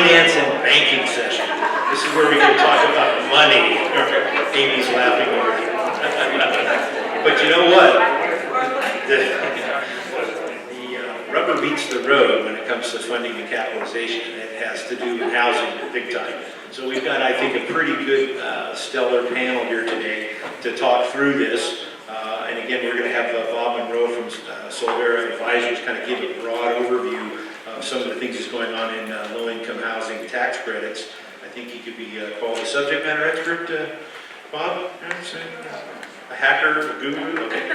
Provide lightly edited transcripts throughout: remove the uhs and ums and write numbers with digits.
finance and banking session. This is where we can talk about money. Amy's laughing over here. But you know what? The rubber meets the road when it comes to funding and capitalization. It has to do with housing big time. So we've got, I think, a pretty good stellar panel here today to talk through this. And again, we're going to have Bob Monroe from Solvera Advisors kind of give a broad overview of some of the things that's going on in low-income housing tax credits. I think he could be called a subject matter expert, Bob? A hacker, a guru? Okay.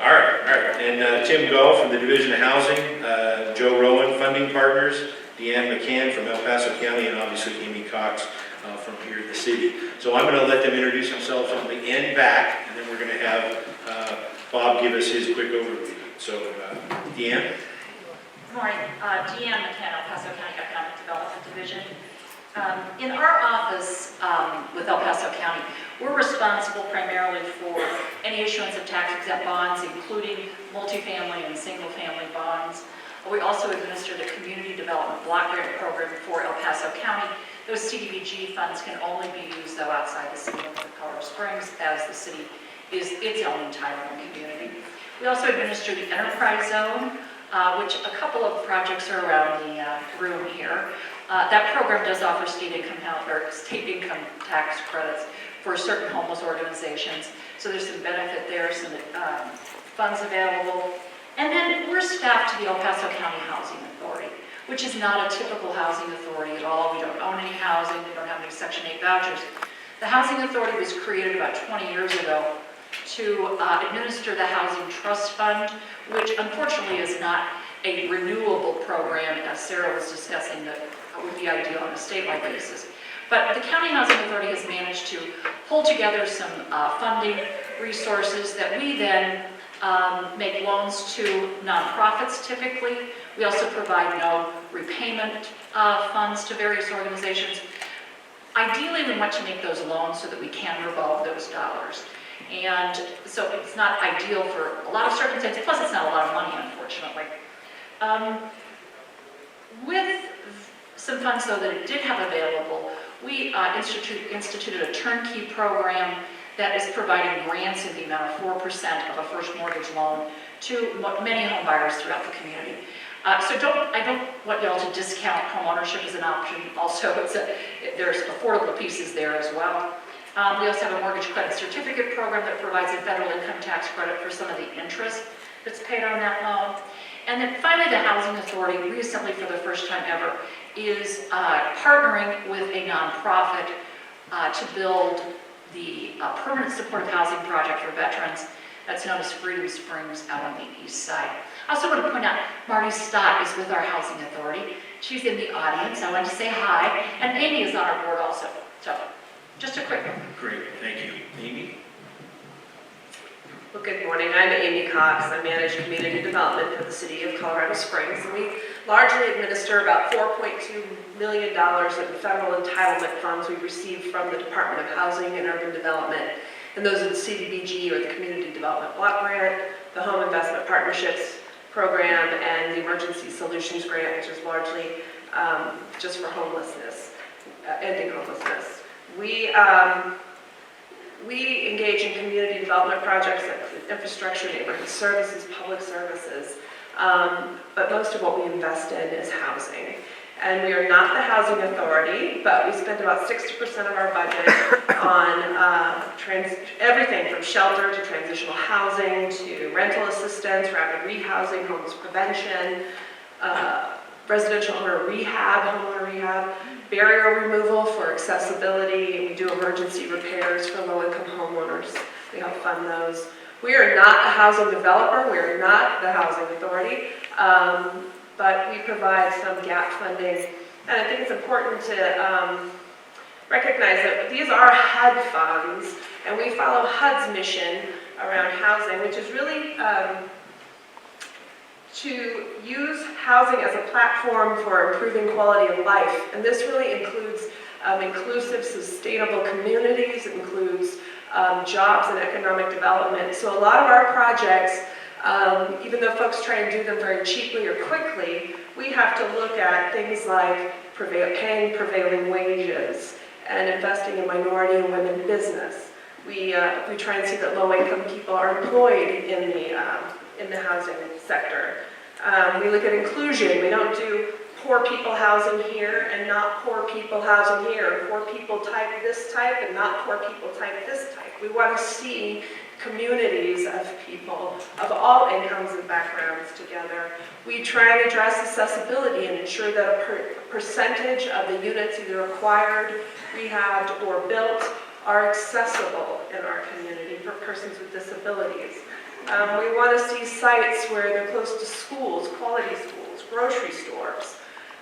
All right. And Tim Gall from the Division of Housing, Joe Rowan, Funding Partners, Deanne McCann from El Paso County, and obviously Amy Cox from here in the city. So I'm going to let them introduce themselves on the end back, and then we're going to have Bob give us his quick overview. So, Deanne? Good morning. Deanne McCann, El Paso County Economic Development Division. In our office with El Paso County, we're responsible primarily for any issuance of tax-exempt bonds, including multifamily and single-family bonds. We also administer the Community Development Block Grant Program for El Paso County. Those CDBG funds can only be used, though, outside the city of Colorado Springs, as the city is its own entitlement community. We also administer the Enterprise Zone, which a couple of projects are around the room here. That program does offer state income tax credits for certain homeless organizations. So there's some benefit there, some funds available. And then we're staffed to the El Paso County Housing Authority, which is not a typical housing authority at all. We don't own any housing. We don't have any Section 8 vouchers. The Housing Authority was created about 20 years ago to administer the Housing Trust Fund, which unfortunately is not a renewable program, as Sarah was discussing, that would be ideal on a statewide basis. But the County Housing Authority has managed to pull together some funding resources that we then make loans to nonprofits typically. We also provide no repayment funds to various organizations. Ideally, we want to make those loans so that we can revolve those dollars. And so it's not ideal for a lot of circumstances, plus it's not a lot of money, unfortunately. With some funds, though, that it did have available, we instituted a turnkey program that is providing grants in the amount of 4% of a first mortgage loan to many home buyers throughout the community. So I don't want y'all to discount home ownership as an option. Also, there's affordable pieces there as well. We also have a mortgage credit certificate program that provides a federal income tax credit for some of the interest that's paid on that loan. And then finally, the Housing Authority, recently for the first time ever, is partnering with a nonprofit to build the permanent supportive housing project for veterans that's known as Freedom Springs out on the east side. I also want to point out Marty Stott is with our Housing Authority. She's in the audience. I want to say hi. And Amy is on our board also. So just a quick one. Great, thank you. Amy? Well, good morning. I'm Amy Cox. I manage community development for the city of Colorado Springs. And we largely administer about $4.2 million in federal entitlement funds we received from the Department of Housing and Urban Development. And those are the CDBG, or the Community Development Block Grant, the Home Investment Partnerships Program, and the Emergency Solutions Grant, which is largely just for homelessness, ending homelessness. We engage in community development projects like infrastructure, neighborhood services, public services, but most of what we invest in is housing. And we are not the housing authority, but we spend about 60% of our budget on everything from shelter to transitional housing to rental assistance, rapid rehousing, homeless prevention, residential owner rehab, homeowner rehab, barrier removal for accessibility. We do emergency repairs for low-income homeowners. We help fund those. We are not a housing developer. We are not the housing authority, but we provide some gap funding. And I think it's important to recognize that these are HUD funds, and we follow HUD's mission around housing, which is really to use housing as a platform for improving quality of life. And this really includes inclusive, sustainable communities. It includes jobs and economic development. So a lot of our projects, even though folks try and do them very cheaply or quickly, we have to look at things like paying prevailing wages and investing in minority and women business. We try and see that low-income people are employed in the housing sector. We look at inclusion. We don't do poor people housing here and not poor people housing here, poor people type this type and not poor people type this type. We want to see communities of people of all incomes and backgrounds together. We try and address accessibility and ensure that a percentage of the units either acquired, rehabbed, or built are accessible in our community for persons with disabilities. We want to see sites where they're close to schools, quality schools, grocery stores.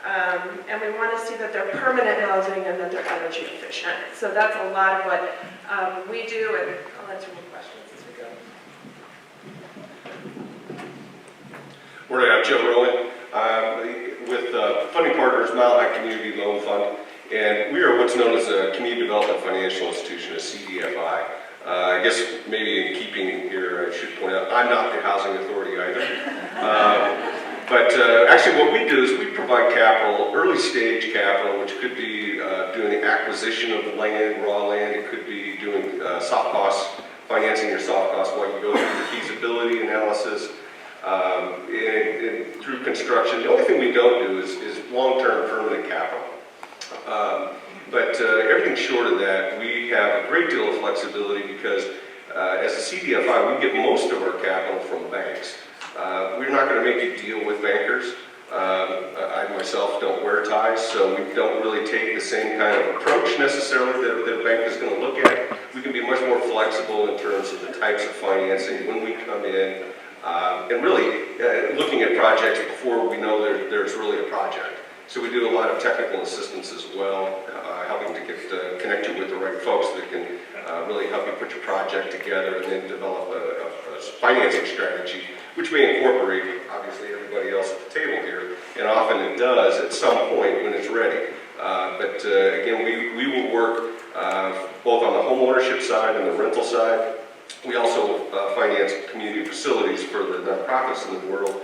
And we want to see that they're permanent housing and that they're energy efficient. So that's a lot of what we do, and I'll answer more questions as we go. We're Joe Rowan with Funding Partners Mile High Community Loan Fund, and we are what's known as a Community Development Financial Institution, a CDFI. I guess maybe in keeping here, I should point out, I'm not the housing authority either. But actually what we do is we provide capital, early stage capital, which could be doing the acquisition of land, raw land. It could be doing soft costs, financing your soft costs while you go through the feasibility analysis and through construction. The only thing we don't do is long-term permanent capital. But everything short of that, we have a great deal of flexibility because as a CDFI, we get most of our capital from banks. We're not going to make a deal with bankers. I myself don't wear ties, so we don't really take the same kind of approach necessarily that a bank is going to look at. We can be much more flexible in terms of the types of financing when we come in, and really looking at projects before we know there's really a project. So we do a lot of technical assistance as well, helping to get connected with the right folks that can really help you put your project together and then develop a financing strategy, which may incorporate, obviously, everybody else at the table here, and often it does at some point when it's ready. But again, we will work both on the home ownership side and the rental side. We also finance community facilities for the nonprofits in the world.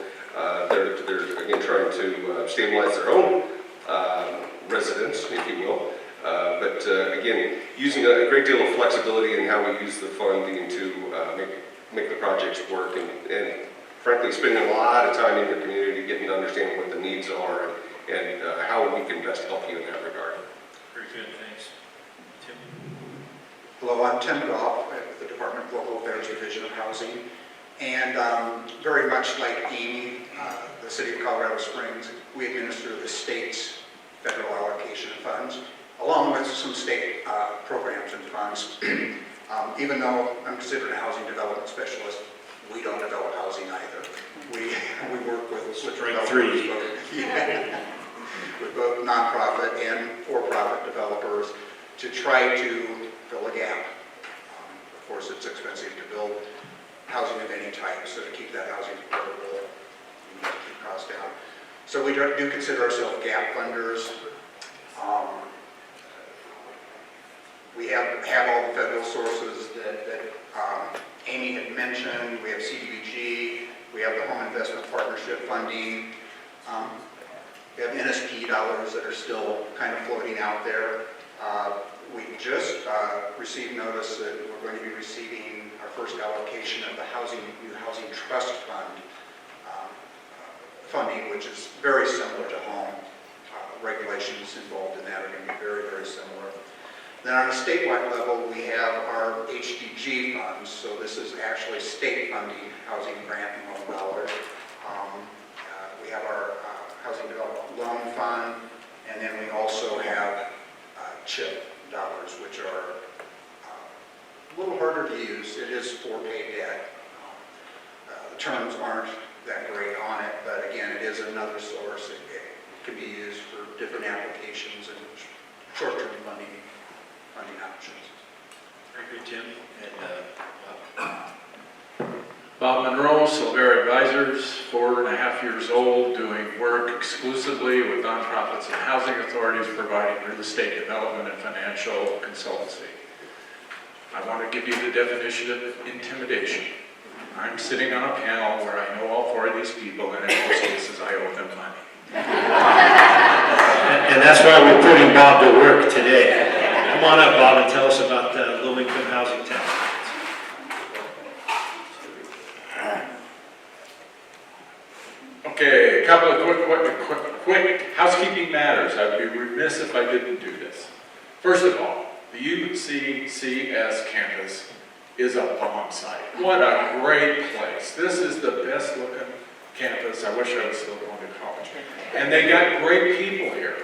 They're again trying to stabilize their own residents, if you will. But again, using a great deal of flexibility in how we use the funding to make the projects work, and frankly, spending a lot of time in your community getting to understand what the needs are and how we can best help you in that regard. Very good, thanks. Tim? Hello, I'm Tim Goff with the Department of Local Affairs Division of Housing. And very much like Amy, the City of Colorado Springs, we administer the state's federal allocation of funds, along with some state programs and funds. Even though I'm considered a housing development specialist, we don't develop housing either. We work with developers, with both nonprofit and for-profit developers to try to fill a gap. Of course, it's expensive to build housing of any type, so to keep that housing affordable, we need to keep costs down. So we do consider ourselves gap funders. We have all the federal sources that Amy had mentioned. We have CDBG, we have the Home Investment Partnership funding, we have NSP dollars that are still kind of floating out there. We just received notice that we're going to be receiving our first allocation of the new Housing Trust Fund funding, which is very similar to home. Regulations involved in that are going to be very, very similar. Then on a statewide level, we have our HDG funds. So this is actually state funding housing grant and loan dollars. We have our Housing Development Loan Fund, and then we also have CHIP dollars, which are a little harder to use. It is for pay debt. The terms aren't that great on it, but again, it is another source. It can be used for different applications and short-term funding options. Very good, Tim. And Bob Monroe, Silvera Advisors, 4.5 years old, doing work exclusively with nonprofits and housing authorities, providing real estate development and financial consultancy. I want to give you the definition of intimidation. I'm sitting on a panel where I know all 4 of these people, and in most cases I owe them money. And that's why we're putting Bob to work today. Come on up, Bob, and tell us about the low-income housing tax credits. Okay, a couple of quick housekeeping matters. I'd be remiss if I didn't do this. First of all, the UCCS campus is a bomb site. What a great place. This is the best looking campus. I wish I was still going to college. And they got great people here.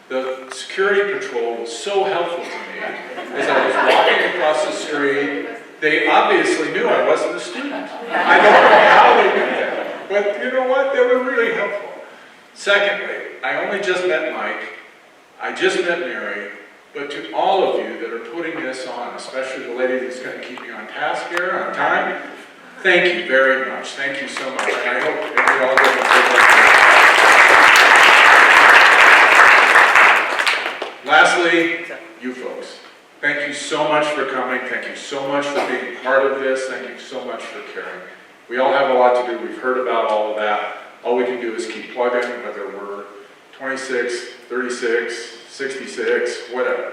The security patrol was so helpful to me as I was walking across the street. They obviously knew I wasn't a student. I don't know how they did that, but you know what? They were really helpful. Secondly, I only just met Mike. I just met Mary. But to all of you that are putting this on, especially the lady that's going to keep me on task here, on time, thank you very much. Thank you so much. And I hope that you all get a good luck. Lastly, you folks, thank you so much for coming. Thank you so much for being part of this. Thank you so much for caring. We all have a lot to do. We've heard about all of that. All we can do is keep plugging, whether we're 26, 36, 66, whatever.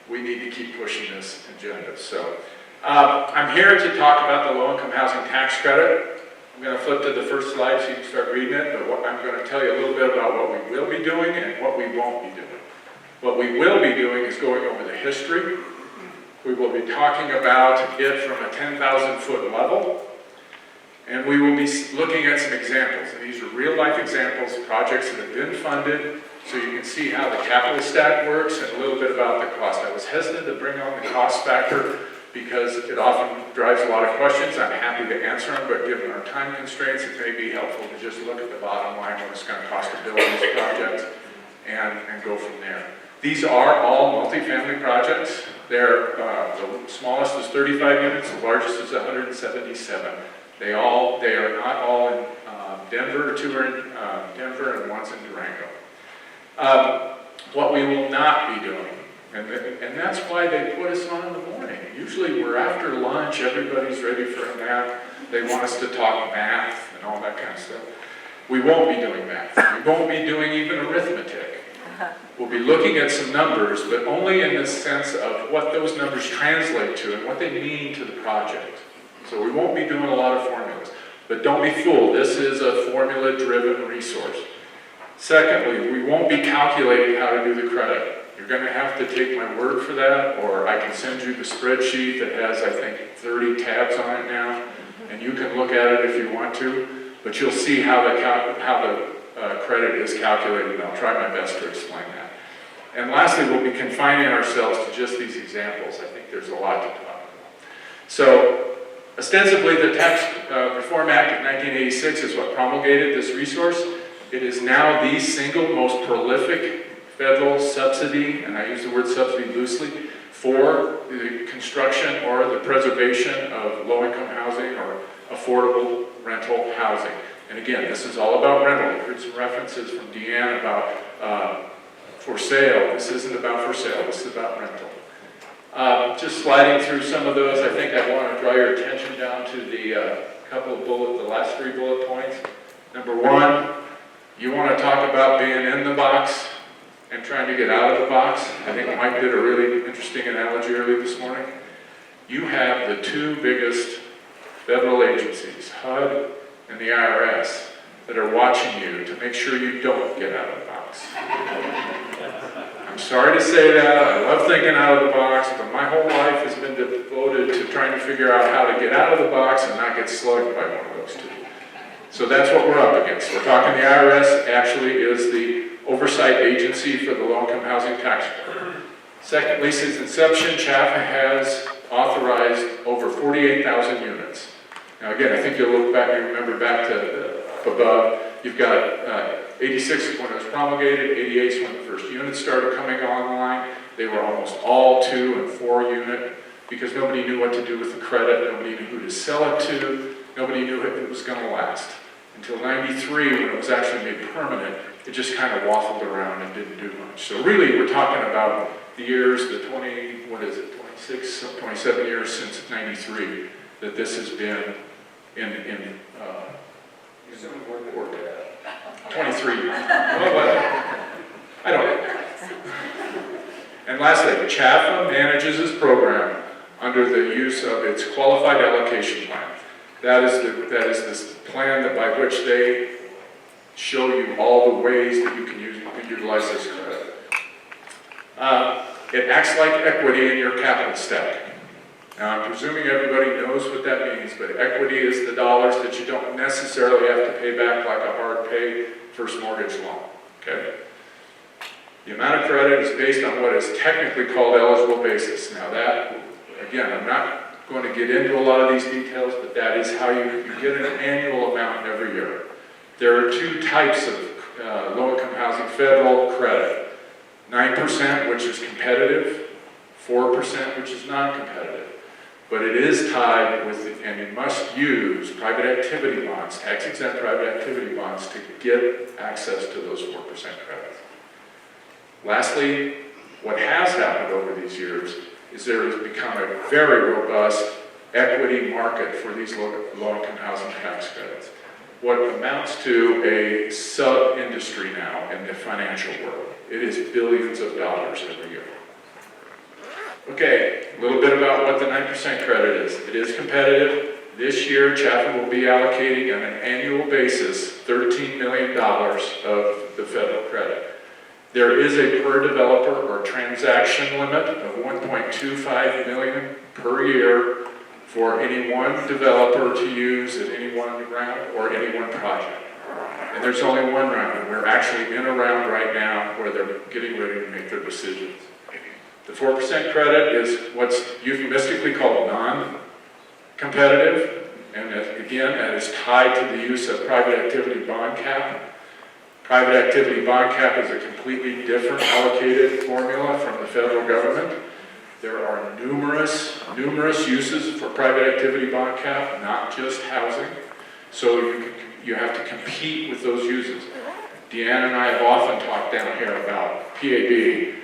We need to keep pushing this agenda. So I'm here to talk about the low-income housing tax credit. I'm going to flip to the first slide so you can start reading it, but I'm going to tell you a little bit about what we will be doing and what we won't be doing. What we will be doing is going over the history. We will be talking about it from a 10,000-foot level. And we will be looking at some examples. And these are real-life examples of projects that have been funded, so you can see how the capital stack works and a little bit about the cost. I was hesitant to bring on the cost factor because it often drives a lot of questions. I'm happy to answer them, but given our time constraints, it may be helpful to just look at the bottom line, what it's going to cost to build these projects, and go from there. These are all multifamily projects. They're, the smallest is 35 units, the largest is 177. They are not all in Denver, 2 are in Denver, and 1's in Durango. What we will not be doing, and that's why they put us on in the morning. Usually we're after lunch, everybody's ready for a nap. They want us to talk math and all that kind of stuff. We won't be doing math. We won't be doing even arithmetic. We'll be looking at some numbers, but only in the sense of what those numbers translate to and what they mean to the project. So we won't be doing a lot of formulas. But don't be fooled, this is a formula-driven resource. Secondly, we won't be calculating how to do the credit. You're going to have to take my word for that, or I can send you the spreadsheet that has, I think, 30 tabs on it now, and you can look at it if you want to, but you'll see how the credit is calculated, and I'll try my best to explain that. And lastly, we'll be confining ourselves to just these examples. I think there's a lot to talk about. So, ostensibly, the Tax Reform Act of 1986 is what promulgated this resource. It is now the single most prolific federal subsidy, and I use the word subsidy loosely, for the construction or the preservation of low-income housing or affordable rental housing. And again, this is all about rental. You heard some references from Deanne about for sale. This isn't about for sale, this is about rental. Just sliding through some of those, I think I want to draw your attention down to the the last 3 bullet points. Number 1, you want to talk about being in the box and trying to get out of the box. I think Mike did a really interesting analogy earlier this morning. You have the 2 biggest federal agencies, HUD and the IRS, that are watching you to make sure you don't get out of the box. I'm sorry to say that, I love thinking out of the box, but my whole life has been devoted to trying to figure out how to get out of the box and not get slugged by one of those 2. So that's what we're up against. We're talking the IRS actually is the oversight agency for the low-income housing tax credit. Secondly, since inception, CHAFA has authorized over 48,000 units. Now again, I think you'll look back, you remember back to above, you've got 86 is when it was promulgated, 88 is when the first units started coming online. They were almost all 2 and 4 unit because nobody knew what to do with the credit, nobody knew who to sell it to, nobody knew if it was going to last. Until 93, when it was actually made permanent, it just kind of waffled around and didn't do much. So really, we're talking about the years, the 27 years since 93, that this has been in work. 23. Well, whatever. I don't know. And lastly, CHAFA manages its program under the use of its qualified allocation plan. That is this plan that by which they show you all the ways that you can utilize this credit. It acts like equity in your capital stack. Now, I'm presuming everybody knows what that means, but equity is the dollars that you don't necessarily have to pay back like a hard pay first mortgage loan, okay? The amount of credit is based on what is technically called eligible basis. Now that, again, I'm not going to get into a lot of these details, but that is how you get an annual amount every year. There are two types of low-income housing federal credit. 9%, which is competitive, 4%, which is non-competitive. But it is tied with, and you must use private activity bonds, tax-exempt private activity bonds to get access to those 4% credits. Lastly, what has happened over these years is there has become a very robust equity market for these low-income housing tax credits. What amounts to a sub-industry now in the financial world. It is billions of dollars every year. Okay, a little bit about what the 9% credit is. It is competitive. This year, CHAFA will be allocating on an annual basis $13 million of the federal credit. There is a per developer or transaction limit of $1.25 million per year for any one developer to use at any one round or any one project. And there's only one round, and we're actually in a round right now where they're getting ready to make their decisions. The 4% credit is what's euphemistically called non-competitive, and again, that is tied to the use of private activity bond cap. Private activity bond cap is a completely different allocated formula from the federal government. There are numerous uses for private activity bond cap, not just housing. So you have to compete with those uses. Deanna and I have often talked down here about PAB,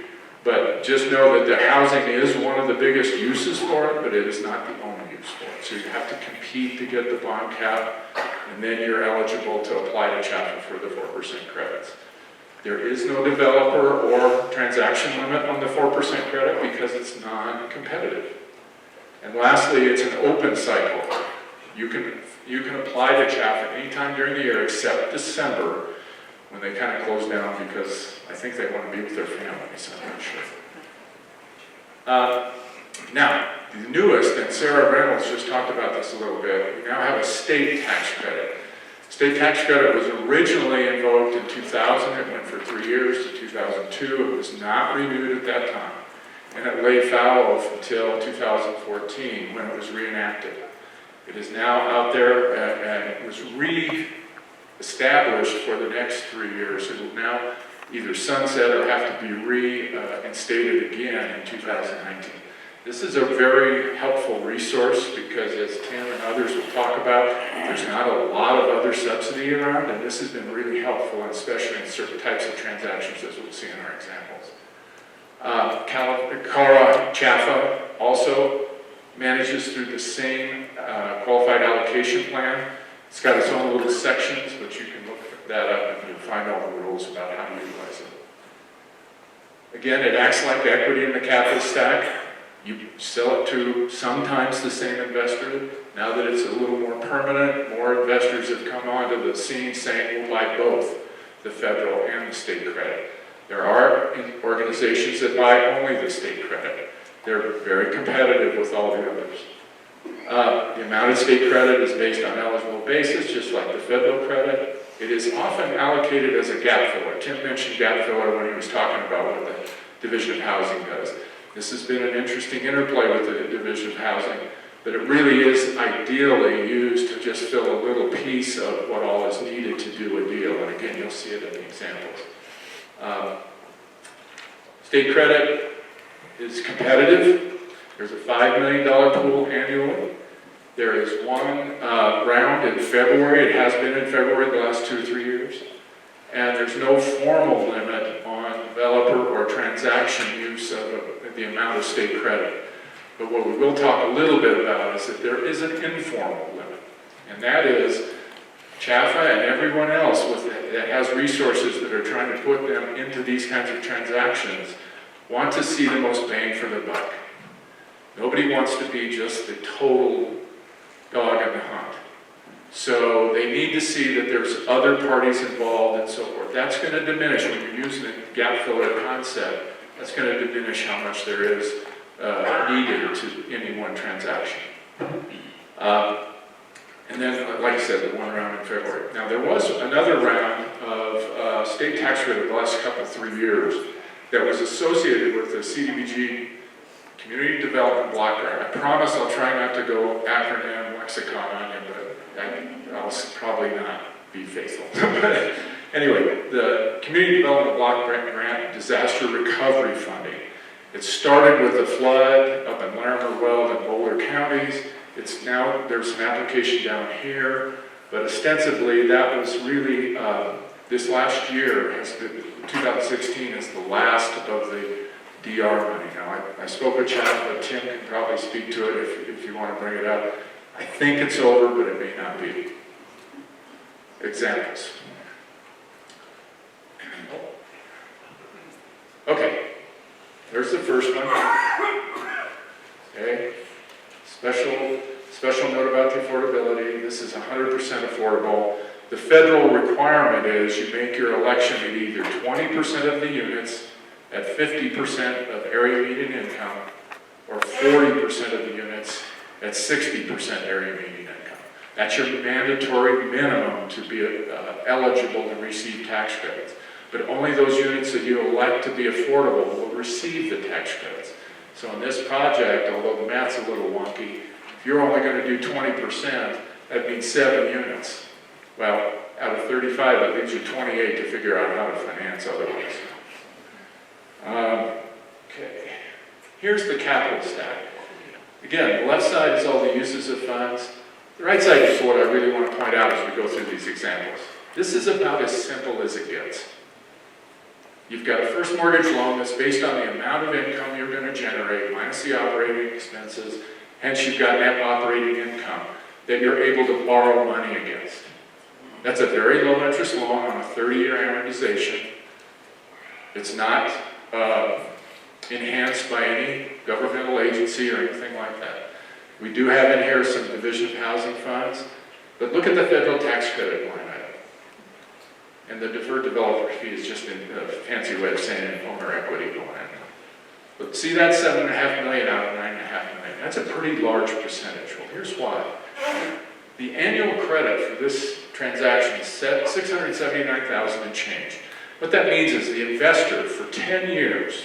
but just know that the housing is one of the biggest uses for it, but it is not the only use for it. So you have to compete to get the bond cap, and then you're eligible to apply to CHAFA for the 4% credits. There is no developer or transaction limit on the 4% credit because it's non-competitive. And lastly, it's an open cycle. You can apply to CHAFA anytime during the year except December, when they kind of close down because I think they want to be with their families, I'm not sure. Now, the newest, and Sarah Reynolds just talked about this a little bit, we now have a state tax credit. State tax credit was originally invoked in 2000. It went for 3 years to 2002. It was not renewed at that time. And it lay fallow until 2014 when it was reenacted. It is now out there and it was re-established for the next 3 years. It will now either sunset or have to be reinstated again in 2019. This is a very helpful resource because, as Tim and others will talk about, there's not a lot of other subsidy around, and this has been really helpful, especially in certain types of transactions, as we'll see in our examples. Colorado CHAFA also manages through the same qualified allocation plan. It's got its own little sections, but you can look that up and you'll find all the rules about how to utilize it. Again, it acts like equity in the capital stack. You sell it to sometimes the same investor. Now that it's a little more permanent, more investors have come onto the scene saying we'll buy both the federal and the state credit. There are organizations that buy only the state credit. They're very competitive with all the others. The amount of state credit is based on eligible basis, just like the federal credit. It is often allocated as a gap filler. Tim mentioned gap filler when he was talking about what the Division of Housing does. This has been an interesting interplay with the Division of Housing, but it really is ideally used to just fill a little piece of what all is needed to do a deal. And again, you'll see it in the examples. State credit is competitive. There's a $5 million pool annually. There is one round in February. It has been in February the last 2 or 3 years. And there's no formal limit on developer or transaction use of the amount of state credit. But what we will talk a little bit about is that there is an informal limit. And that is Chaffa and everyone else that has resources that are trying to put them into these kinds of transactions want to see the most bang for their buck. Nobody wants to be just the total dog in the hunt. So they need to see that there's other parties involved and so forth. That's going to diminish when you're using the gap filler concept. That's going to diminish how much there is needed to any one transaction. And then, like I said, the one round in February. Now, there was another round of state tax credit the last 3 years that was associated with the CDBG Community Development Block Grant. I promise I'll try not to go acronym lexicon on you, but I'll probably not be faithful. Anyway, the Community Development Block Grant Disaster Recovery Funding. It started with the flood up in Larimer, Weld, and Boulder counties. It's now, there's an application down here, but ostensibly that was really, this last year, 2016 is the last of the DR money. Now, I spoke with Chad, but Tim can probably speak to it if you want to bring it up. I think it's over, but it may not be. Examples. Okay, there's the first one. Okay, special note about the affordability. This is 100% affordable. The federal requirement is you make your election at either 20% of the units at 50% of area median income, or 40% of the units at 60% area median income. That's your mandatory minimum to be eligible to receive tax credits. But only those units that you elect to be affordable will receive the tax credits. So in this project, although the math's a little wonky, if you're only going to do 20%, that means 7 units. Well, out of 35, that leaves you 28 to figure out how to finance otherwise. Okay, here's the capital stack. Again, the left side is all the uses of funds. The right side is what I really want to point out as we go through these examples. This is about as simple as it gets. You've got a first mortgage loan that's based on the amount of income you're going to generate minus the operating expenses. Hence, you've got net operating income that you're able to borrow money against. That's a very low interest loan on a 30-year amortization. It's not enhanced by any governmental agency or anything like that. We do have in here some Division of Housing funds, but look at the federal tax credit line item. And the deferred developer fee is just a fancy way of saying owner equity going in. But see that $7.5 million out of $9.5 million? That's a pretty large percentage. Well, here's why. The annual credit for this transaction is $679,000 and change. What that means is the investor for 10 years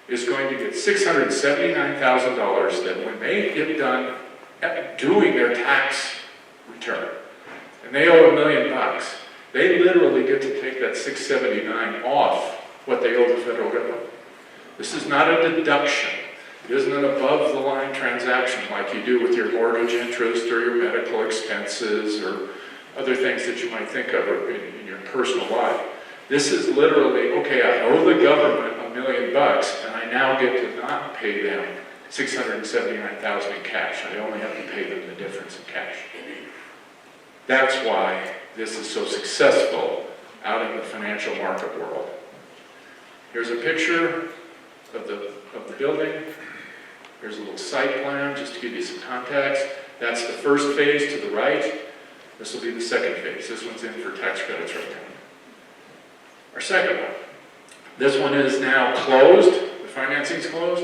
is going to get $679,000 that when they get done doing their tax return, and they owe $1 million, they literally get to take that $679,000 off what they owe the federal government. This is not a deduction. It isn't an above-the-line transaction like you do with your mortgage interest or your medical expenses or other things that you might think of in your personal life. This is literally, okay, I owe the government $1 million, and I now get to not pay them $679,000 in cash. I only have to pay them the difference in cash. That's why this is so successful out in the financial market world. Here's a picture of the building. Here's a little site plan, just to give you some context. That's the first phase to the right. This will be the second phase. This one's in for tax credits right now. Our second one. This one is now closed. The financing's closed.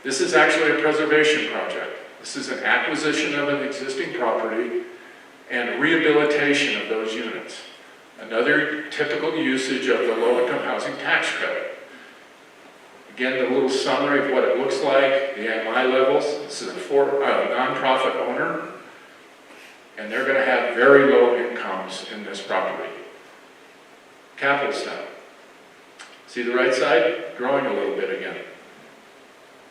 This is actually a preservation project. This is an acquisition of an existing property and rehabilitation of those units. Another typical usage of the low-income housing tax credit. Again, the little summary of what it looks like, the MI levels. This is a nonprofit owner, and they're going to have very low incomes in this property. Capital stack. See the right side? Growing a little bit again.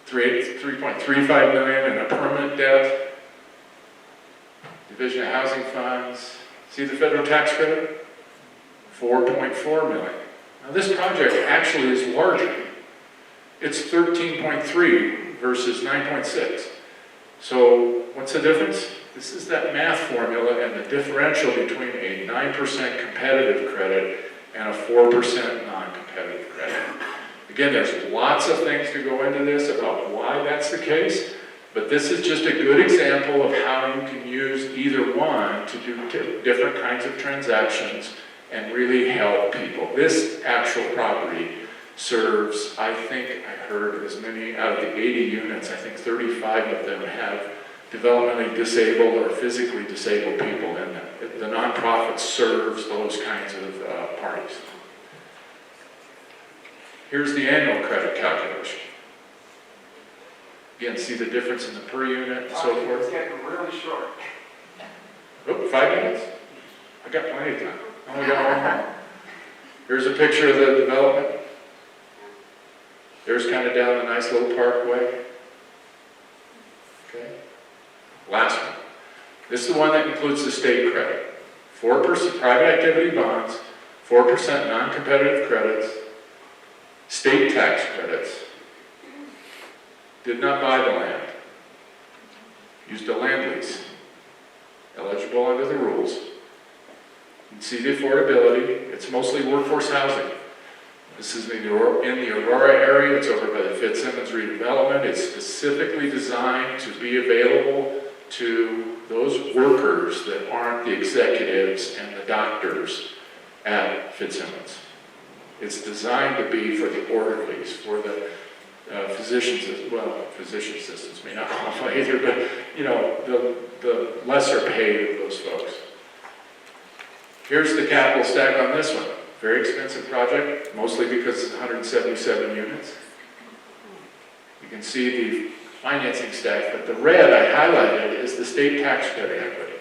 $3.35 million in a permanent debt. Division of Housing Funds. See the federal tax credit? $4.4 million. Now this project actually is larger. It's 13.3 versus 9.6. So what's the difference? This is that math formula and the differential between a 9% competitive credit and a 4% non-competitive credit. Again, there's lots of things to go into this about why that's the case, but this is just a good example of how you can use either one to do different kinds of transactions and really help people. This actual property serves, I think I heard as many out of the 80 units, I think 35 of them have developmentally disabled or physically disabled people in them. The nonprofit serves those kinds of parties. Here's the annual credit calculation. Again, see the difference in the per unit and so forth? It's getting really short. Oh, 5 minutes? I got plenty of time. I only got one more. Here's a picture of the development. There's kind of down the nice little parkway. Okay. Last one. This is the one that includes the state credit. 4% private activity bonds, 4% non-competitive credits, state tax credits. Did not buy the land. Used a land lease. Eligible under the rules. You can see the affordability. It's mostly workforce housing. This is in the Aurora area. It's over by the Fitzsimmons redevelopment. It's specifically designed to be available to those workers that aren't the executives and the doctors at Fitzsimmons. It's designed to be for the orderlies, for the physicians, physician assistants may not qualify either, but you know, the lesser paid of those folks. Here's the capital stack on this one. Very expensive project, mostly because it's 177 units. You can see the financing stack, but the red I highlighted is the state tax credit equity.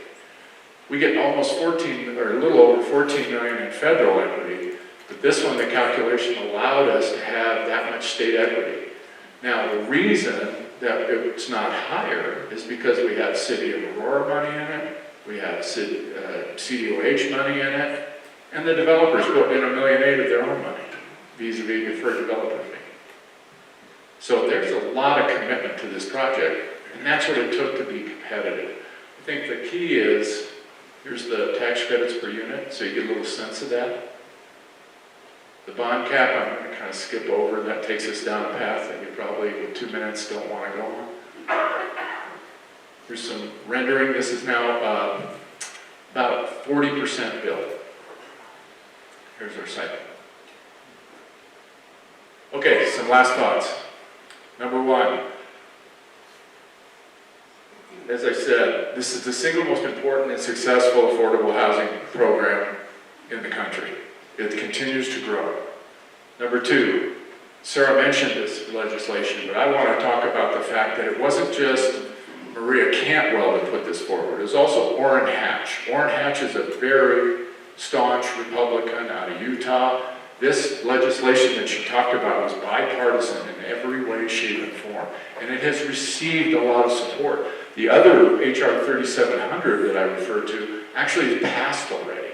We get almost 14, or a little over 14 million in federal equity, but this one, the calculation allowed us to have that much state equity. Now, the reason that it's not higher is because we have City of Aurora money in it, we have CDOH money in it, and the developers put in $1.8 million of their own money, vis-a-vis deferred developer fee. So there's a lot of commitment to this project, and that's what it took to be competitive. I think the key is, here's the tax credits per unit, so you get a little sense of that. The bond cap, I'm going to kind of skip over. That takes us down a path that you probably, in 2 minutes, don't want to go on. Here's some rendering. This is now about 40% built. Here's our site. Okay, some last thoughts. Number one, as I said, this is the single most important and successful affordable housing program in the country. It continues to grow. Number two, Sarah mentioned this legislation, but I want to talk about the fact that it wasn't just Maria Cantwell that put this forward. It was also Orrin Hatch. Orrin Hatch is a very staunch Republican out of Utah. This legislation that she talked about was bipartisan in every way, shape, and form, and it has received a lot of support. The other H.R. 3700 that I referred to actually passed already.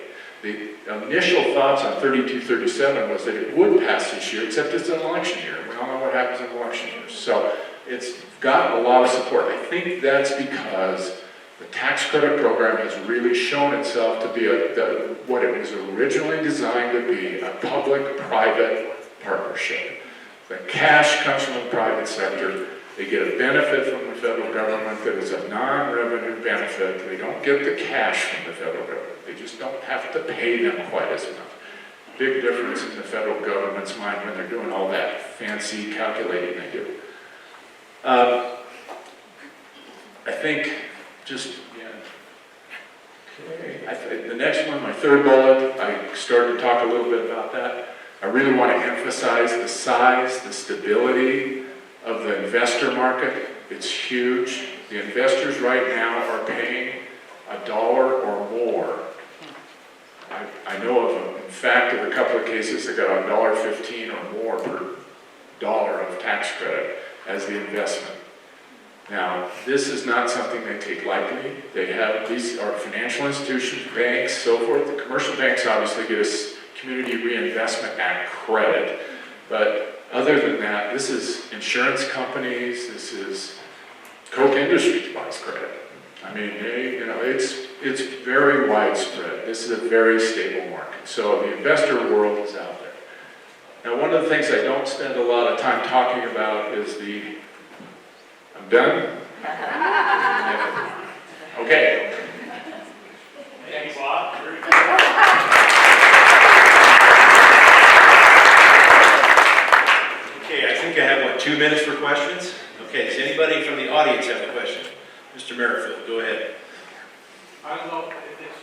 The initial thoughts on 3237 was that it would pass this year, except it's an election year. We all know what happens in election years. So it's got a lot of support. I think that's because the tax credit program has really shown itself to be what it was originally designed to be, a public-private partnership. The cash comes from the private sector. They get a benefit from the federal government that is a non-revenue benefit. They don't get the cash from the federal government. They just don't have to pay them quite as much. Big difference in the federal government's mind when they're doing all that fancy calculating they do. I think just, okay. The next one, my third bullet, I started to talk a little bit about that. I really want to emphasize the size, the stability of the investor market. It's huge. The investors right now are paying $1 or more. I know of, in fact, of a couple of cases that got $1.15 or more per dollar of tax credit as the investment. Now, this is not something they take lightly. They have, these are financial institutions, banks, so forth. The commercial banks obviously get a Community Reinvestment Act credit, but other than that, this is insurance companies, this is Koch Industries buys credit. I mean, it's very widespread. This is a very stable market. So the investor world is out there. Now, one of the things I don't spend a lot of time talking about is I'm done? Okay. Thanks, Bob. Okay, I think I have, 2 minutes for questions? Okay, does anybody from the audience have a question? Mr. Merrifield, go ahead. I don't know if it's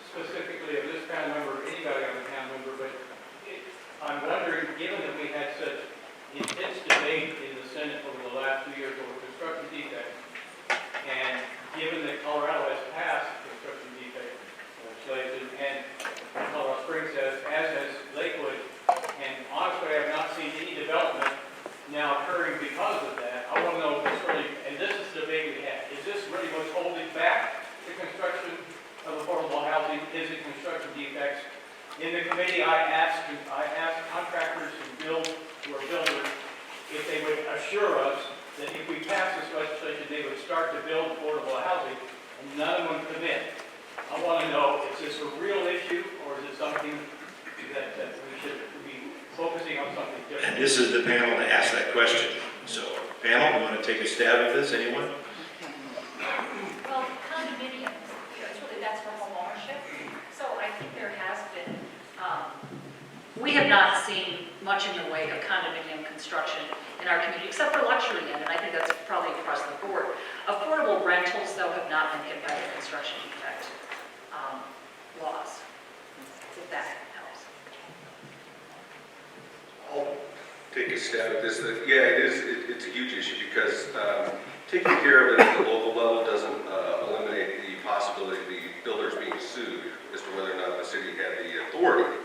specifically of this panel member or anybody on the panel member, but I'm wondering, given that we had such intense debate in the Senate over the last 2 years over construction defects, and given that Colorado has passed construction defect legislation, and Colorado Springs has, as has Lakewood, and honestly, I have not seen any development now occurring because of that. I want to know if this really, and this is the debate we had, is this really what's holding back the construction of affordable housing? Is it construction defects? In the committee, I asked contractors who are builders, if they would assure us that if we pass this legislation, they would start to build affordable housing, and none of them commit. I want to know, is this a real issue, or is it something that we should be focusing on something different? And this is the panel to ask that question. So, panel, you want to take a stab at this, anyone? Well, condominiums, that's for home ownership. So I think there has been, we have not seen much in the way of condominium construction in our community, except for luxury end, and I think that's probably across the board. Affordable rentals, though, have not been hit by the construction defect laws, if that helps. I'll take a stab at this. Yeah, it's a huge issue because taking care of it at the local level doesn't eliminate the possibility of the builders being sued as to whether or not the city had the authority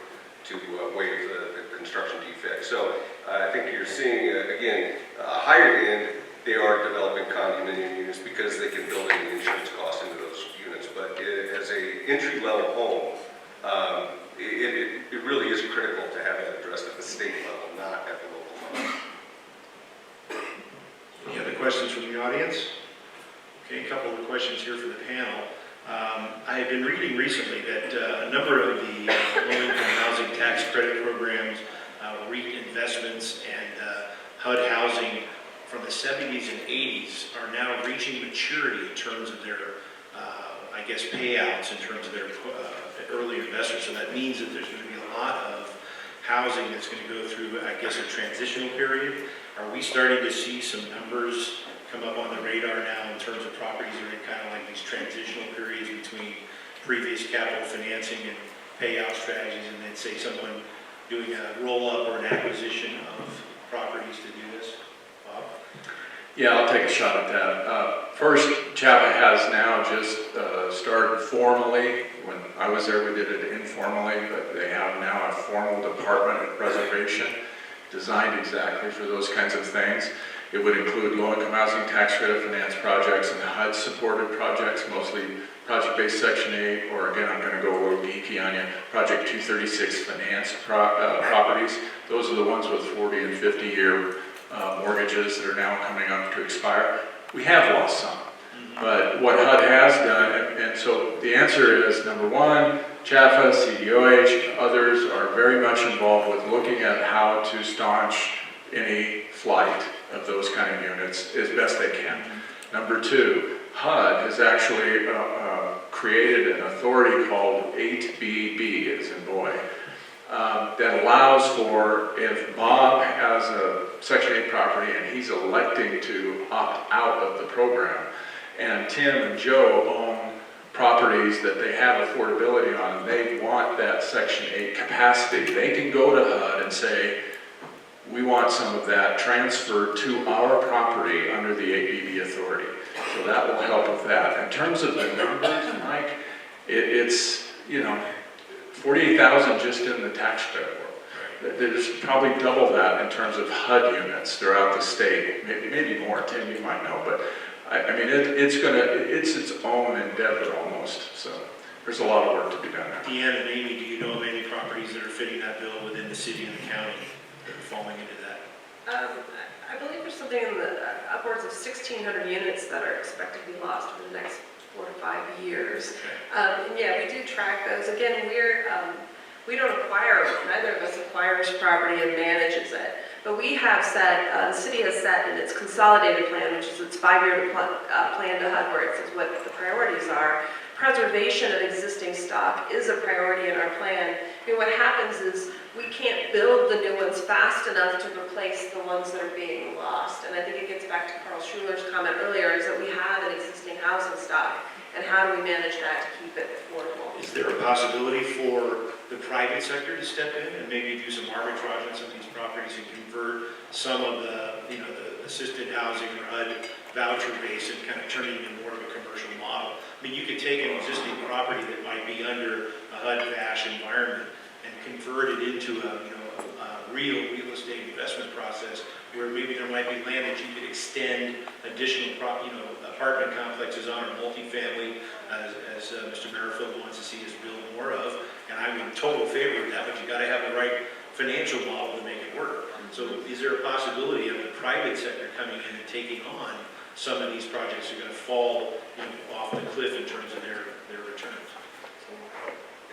to waive the construction defect. So I think you're seeing, again, higher end, they are developing condominium units because they can build in the insurance costs into those units. But as a entry-level home, it really is critical to have that addressed at the state level, not at the local level. Any other questions from the audience? Okay, a couple of questions here for the panel. I have been reading recently that a number of the low-income housing tax credit programs, REIT investments, and HUD housing from the 70s and 80s are now reaching maturity in terms of their, payouts, in terms of their early investors. So that means that there's going to be a lot of housing that's going to go through, a transitional period. Are we starting to see some numbers come up on the radar now in terms of properties that are in kind of like these transitional periods between previous capital financing and payout strategies, and then say someone doing a roll-up or an acquisition of properties to do this? Bob? Yeah, I'll take a shot at that. First, Chapa has now just started formally. When I was there, we did it informally, but they have now a formal department of preservation designed exactly for those kinds of things. It would include low-income housing tax credit finance projects and HUD-supported projects, mostly project-based Section 8, or again, I'm going to go a little geeky on you, Project 236 financed properties. Those are the ones with 40 and 50-year mortgages that are now coming up to expire. We have lost some, but what HUD has done, and so the answer is, number one, CHAFA, CDOH, others are very much involved with looking at how to staunch any flight of those kind of units as best they can. Number two, HUD has actually created an authority called 8BB, as in boy, that allows for, if Bob has a Section 8 property and he's electing to opt out of the program, and Tim and Joe own properties that they have affordability on, and they want that Section 8 capacity, they can go to HUD and say, we want some of that transferred to our property under the 8BB authority. So that will help with that. In terms of the numbers, Mike, it's, 48,000 just in the tax credit world. There's probably double that in terms of HUD units throughout the state, maybe more. Tim, you might know, but it's its own endeavor almost. So there's a lot of work to be done there. Deanna and Amy, do you know of any properties that are fitting that bill within the city and the county that are falling into that? I believe there's something in the upwards of 1,600 units that are expected to be lost over the next 4 to 5 years. And yeah, we do track those. Again, we don't acquire, neither of us acquires property and manages it. But we have set, the city has set in its consolidated plan, which is its 5-year plan to HUD, where it says what the priorities are. Preservation of existing stock is a priority in our plan. And what happens is we can't build the new ones fast enough to replace the ones that are being lost. And I think it gets back to Carl Schuler's comment earlier, is that we have an existing housing stock. And how do we manage that to keep it affordable? Is there a possibility for the private sector to step in and maybe do some arbitrage on some of these properties and convert some of the, you know, the assisted housing or HUD voucher base and kind of turn it into more of a commercial model? I mean, you could take an existing property that might be under a HUD VASH environment and convert it into a, you know, a real estate investment process where maybe there might be land that you could extend additional apartment complexes on, or multifamily, as Mr. Merrifield wants to see us build more of. And I'm in total favor of that, but you got to have the right financial model to make it work. So is there a possibility of the private sector coming in and taking on some of these projects that are going to fall, you know, off the cliff in terms of their returns?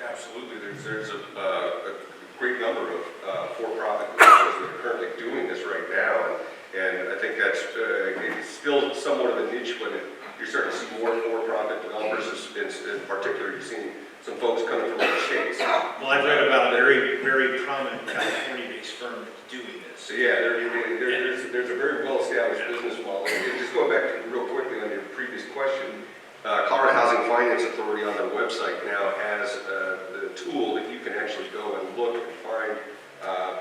Absolutely. There's a great number of for-profit developers that are currently doing this right now. And I think that's it's still somewhat of a niche, but you're starting to see more for-profit developers. In particular, you're seeing some folks coming from the States. Well, I've read about a very, very prominent California-based firm that's doing this. So yeah, there's a very well-established business model. And just going back to real quickly on your previous question, Colorado Housing Finance Authority on their website now has the tool that you can actually go and look and find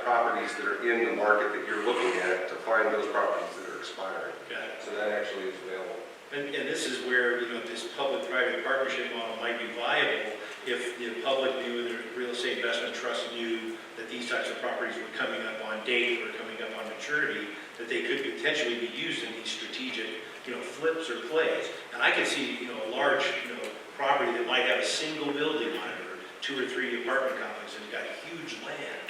properties that are in the market that you're looking at to find those properties that are expiring. Got it. So that actually is available. And this is where, you know, this public-private partnership model might be viable if the public knew and the real estate investment trust knew that these types of properties were coming up on date or coming up on maturity, that they could potentially be used in these strategic, you know, flips or plays. And I can see, you know, a large, you know, property that might have a single building on it, or 2 or 3 apartment complexes, and got huge land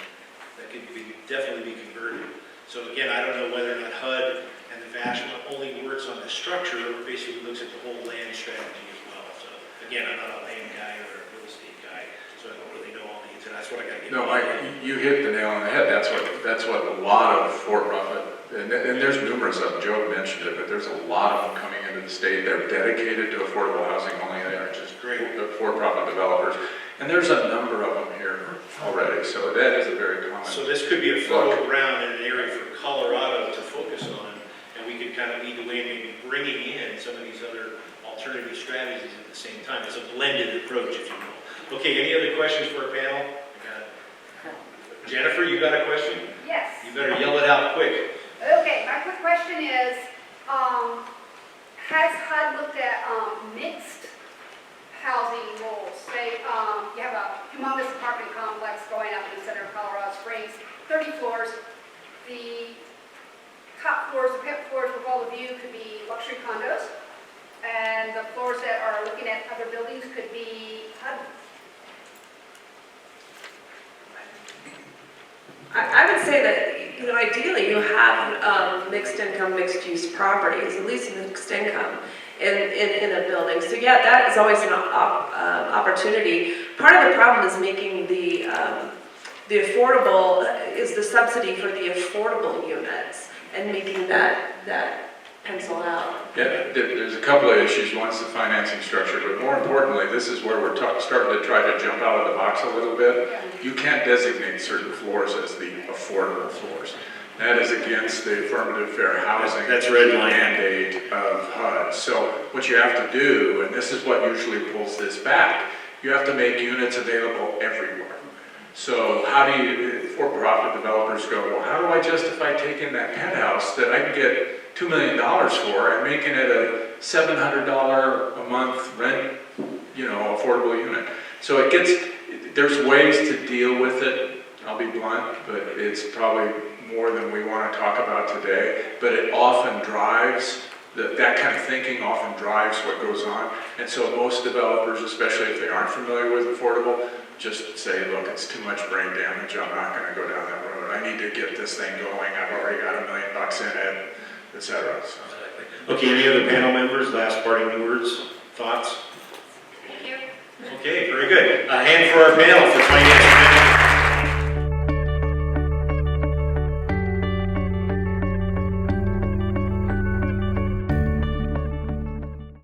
that could definitely be converted. So again, I don't know whether or not HUD and the VASH only works on the structure, or basically looks at the whole land strategy as well. So again, I'm not a land guy or a real estate guy, so I don't really know all the ins and outs. That's what I got to get. No, you hit the nail on the head. That's what a lot of for-profit, and there's numerous of them. Joe mentioned it, but there's a lot of them coming into the state. They're dedicated to affordable housing only. They aren't just Great. For-profit developers. And there's a number of them here already, so that is a very common. So this could be a fertile ground in an area for Colorado to focus on, and we could kind of lead the way in maybe bringing in some of these other alternative strategies at the same time. It's a blended approach, if you will. Okay, any other questions for our panel? Jennifer, you got a question? Yes. You better yell it out quick. Okay, my quick question is, has HUD looked at mixed housing goals? Say you have a humongous apartment complex going up in the center of Colorado Springs, 30 floors. The top floors, the pit floors with all the view could be luxury condos, and the floors that are looking at other buildings could be HUD. I would say that, you know, ideally you have mixed income, mixed use properties, at least mixed income in a building. So yeah, that is always an opportunity. Part of the problem is making the affordable, is the subsidy for the affordable units and making that pencil out. Yeah, there's a couple of issues. One's the financing structure, but more importantly, this is where we're starting to try to jump out of the box a little bit. You can't designate certain floors as the affordable floors. That is against the affirmative fair housing That's red line. mandate of HUD. So what you have to do, and this is what usually pulls this back, you have to make units available everywhere. So how do you, for-profit developers go, well, how do I justify taking that penthouse that I can get $2 million for and making it a $700 a month rent, you know, affordable unit? So there's ways to deal with it, I'll be blunt, but it's probably more than we want to talk about today. But it often drives, that kind of thinking often drives what goes on. And so most developers, especially if they aren't familiar with affordable, just say, look, it's too much brain damage, I'm not going to go down that road. I need to get this thing going, I've already got $1 million in it, etc. So. Okay, any other panel members, last parting words? Thoughts? Thank you. Okay, very good. A hand for our panel for finance